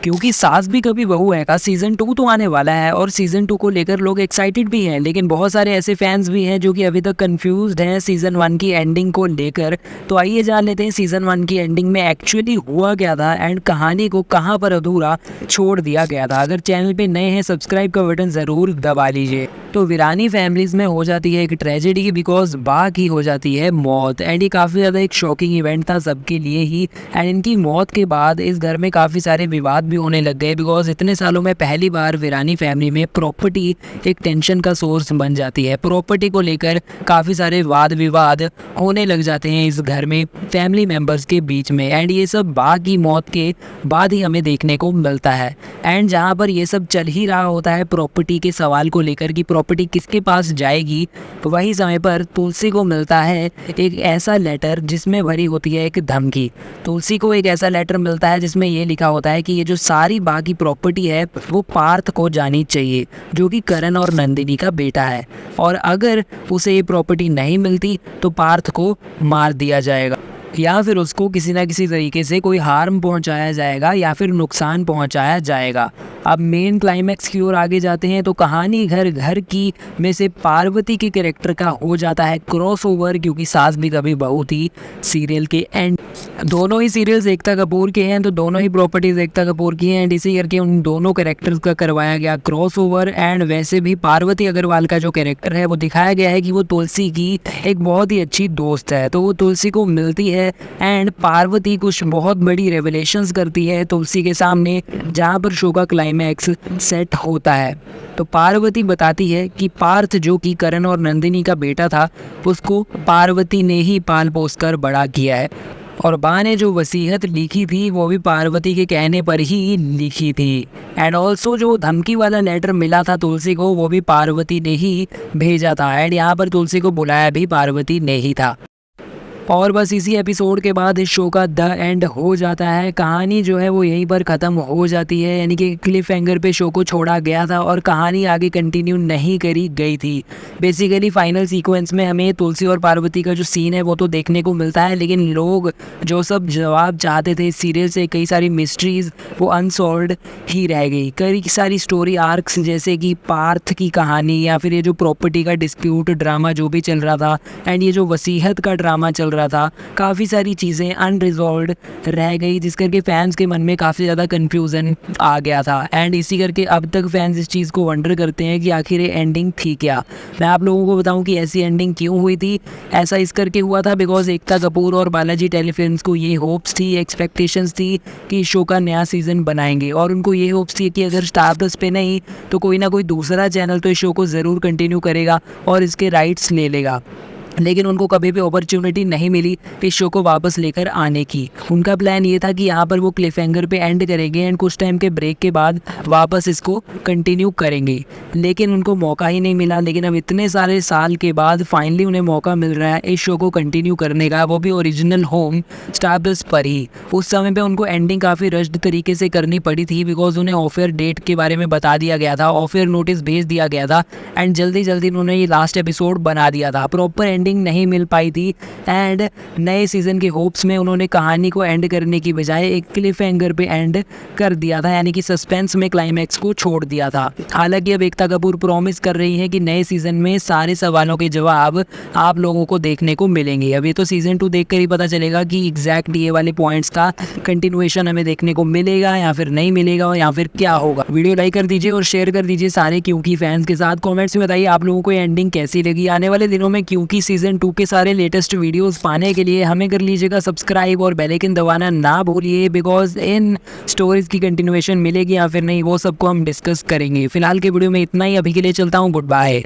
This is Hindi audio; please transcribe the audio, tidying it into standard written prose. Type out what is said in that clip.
क्योंकि सास भी कभी बहू है का सीज़न 2 तो आने वाला है और सीज़न 2 को लेकर लोग एक्साइटेड भी हैं, लेकिन बहुत सारे ऐसे फैंस भी हैं जो कि अभी तक कंफ्यूज्ड हैं सीज़न 1 की एंडिंग को लेकर। तो आइए जान लेते हैं सीज़न 1 की एंडिंग में एक्चुअली हुआ क्या था एंड कहानी को कहां पर अधूरा छोड़ दिया गया था। अगर चैनल पे नए हैं, सब्सक्राइब का बटन ज़रूर दबा लीजिए। तो वीरानी फैमिलीज़ में हो जाती है एक ट्रेजेडी बिकॉज बा की हो जाती है मौत एंड ये काफ़ी ज़्यादा एक शॉकिंग इवेंट था सबके लिए ही। एंड इनकी मौत के बाद इस घर में काफ़ी सारे विवाद भी होने लग गए बिकॉज इतने सालों में पहली बार वीरानी फैमिली में प्रॉपर्टी एक टेंशन का सोर्स बन जाती है। प्रॉपर्टी को लेकर काफ़ी सारे वाद विवाद होने लग जाते हैं इस घर में फैमिली मेम्बर्स के बीच में एंड ये सब बा की मौत के बाद ही हमें देखने को मिलता है। एंड जहाँ पर ये सब चल ही रहा होता है प्रॉपर्टी के सवाल को लेकर कि प्रॉपर्टी किसके पास जाएगी, तो वही समय पर तुलसी को मिलता है एक ऐसा लेटर जिसमें भरी होती है एक धमकी। तुलसी को एक ऐसा लेटर मिलता है जिसमें ये लिखा होता है कि ये जो सारी बाकी प्रॉपर्टी है वो पार्थ को जानी चाहिए, जो कि करण और नंदिनी का बेटा है, और अगर उसे ये प्रॉपर्टी नहीं मिलती तो पार्थ को मार दिया जाएगा या फिर उसको किसी ना किसी तरीके से कोई हार्म पहुंचाया जाएगा या फिर नुकसान पहुंचाया जाएगा। अब मेन क्लाइमैक्स की ओर आगे जाते हैं तो कहानी घर घर की में से पार्वती के कैरेक्टर का हो जाता है क्रॉसओवर, क्योंकि सास भी कभी बहू थी सीरियल के एंड दोनों ही सीरियल्स एकता कपूर के हैं, तो दोनों ही प्रॉपर्टीज एकता कपूर की हैं एंड इसी करके उन दोनों कैरेक्टर्स का करवाया गया क्रॉसओवर। एंड वैसे भी पार्वती अग्रवाल का जो कैरेक्टर है वो दिखाया गया है कि वो तुलसी की एक बहुत ही अच्छी दोस्त है, तो वो तुलसी को मिलती है एंड पार्वती कुछ बहुत बड़ी रेवलेशंस करती है तुलसी के सामने, जहां पर शो का क्लाइमैक्स सेट होता है। तो पार्वती बताती है कि पार्थ जो कि करण और नंदिनी का बेटा था उसको पार्वती ने ही पाल पोस कर बड़ा किया है, और बा ने जो वसीयत लिखी थी वो भी पार्वती के कहने पर ही लिखी थी। एंड ऑल्सो जो धमकी वाला लेटर मिला था तुलसी को वो भी पार्वती ने ही भेजा था एंड यहाँ पर तुलसी को बुलाया भी पार्वती ने ही था। और बस इसी एपिसोड के बाद इस शो का द एंड हो जाता है। कहानी जो है वो यहीं पर ख़त्म हो जाती है, यानी कि क्लिफ हैंगर पे शो को छोड़ा गया था और कहानी आगे कंटिन्यू नहीं करी गई थी। बेसिकली फाइनल सीक्वेंस में हमें तुलसी और पार्वती का जो सीन है वो तो देखने को मिलता है, लेकिन लोग जो सब जवाब चाहते थे इस सीरियल से, कई सारी मिस्ट्रीज़ वो अनसॉल्व्ड ही रह गई। कई सारी स्टोरी आर्क्स जैसे कि पार्थ की कहानी या फिर ये जो प्रॉपर्टी का डिस्प्यूट ड्रामा जो भी चल रहा था एंड ये जो वसीयत का ड्रामा चल रहा था, काफ़ी सारी चीज़ें अनरिजॉल्व्ड रह गई, जिस करके फैंस के मन में काफ़ी ज़्यादा कंफ्यूजन आ गया था। एंड इसी करके अब तक फैंस इस चीज़ को वंडर करते हैं कि आखिर ये एंडिंग थी क्या। मैं आप लोगों को बताऊं कि ऐसी एंडिंग क्यों हुई थी। ऐसा इस करके हुआ था बिकॉज एकता कपूर और बालाजी टेलीफिल्म्स को ये होप्स थी, एक्सपेक्टेशंस थी कि शो का नया सीज़न बनाएंगे, और उनको ये होप्स थी कि अगर स्टार प्लस पे नहीं तो कोई ना कोई दूसरा चैनल तो इस शो को ज़रूर कंटिन्यू करेगा और इसके राइट्स ले लेगा। लेकिन उनको कभी भी अपॉर्चुनिटी नहीं मिली इस शो को वापस लेकर आने की। उनका प्लान ये था कि यहाँ पर वो क्लिफ हैंगर पे एंड करेंगे एंड कुछ टाइम के ब्रेक के बाद वापस इसको कंटिन्यू करेंगे, लेकिन उनको मौका ही नहीं मिला। लेकिन अब इतने सारे साल के बाद फाइनली उन्हें मौका मिल रहा है इस शो को कंटिन्यू करने का, वो भी ओरिजिनल होम स्टार प्लस पर ही। उस समय पर उनको एंडिंग काफ़ी रश्ड तरीके से करनी पड़ी थी बिकॉज उन्हें ऑफर डेट के बारे में बता दिया गया था, ऑफर नोटिस भेज दिया गया था एंड जल्दी जल्दी उन्होंने ये लास्ट एपिसोड बना दिया था। प्रॉपर एंडिंग नहीं मिल पाई थी एंड नए सीजन के होप्स में उन्होंने कहानी को एंड करने की बजाय एक क्लिफ हैंगर पे एंड कर दिया था, यानी कि सस्पेंस में क्लाइमैक्स को छोड़ दिया था। हालांकि अब एकता कपूर प्रॉमिस कर रही है कि नए सीजन में सारे सवालों के जवाब आप लोगों को देखने को मिलेंगे। अब ये तो सीजन 2 देखकर ही पता चलेगा कि एग्जैक्ट ये वाले पॉइंट्स का कंटिन्यूएशन हमें देखने को मिलेगा या फिर नहीं मिलेगा और या फिर क्या होगा। वीडियो लाइक कर दीजिए और शेयर कर दीजिए सारे क्योंकि फैंस के साथ। कॉमेंट्स में बताइए आप लोगों को एंडिंग कैसी लगी। आने वाले दिनों में क्योंकि सीजन 2 के सारे लेटेस्ट वीडियोस पाने के लिए हमें कर लीजिएगा सब्सक्राइब और बेल आइकन दबाना ना भूलिए, बिकॉज इन स्टोरीज की कंटिन्यूएशन मिलेगी या फिर नहीं वो सबको हम डिस्कस करेंगे। फिलहाल के वीडियो में इतना ही, अभी के लिए चलता हूँ, गुड बाय।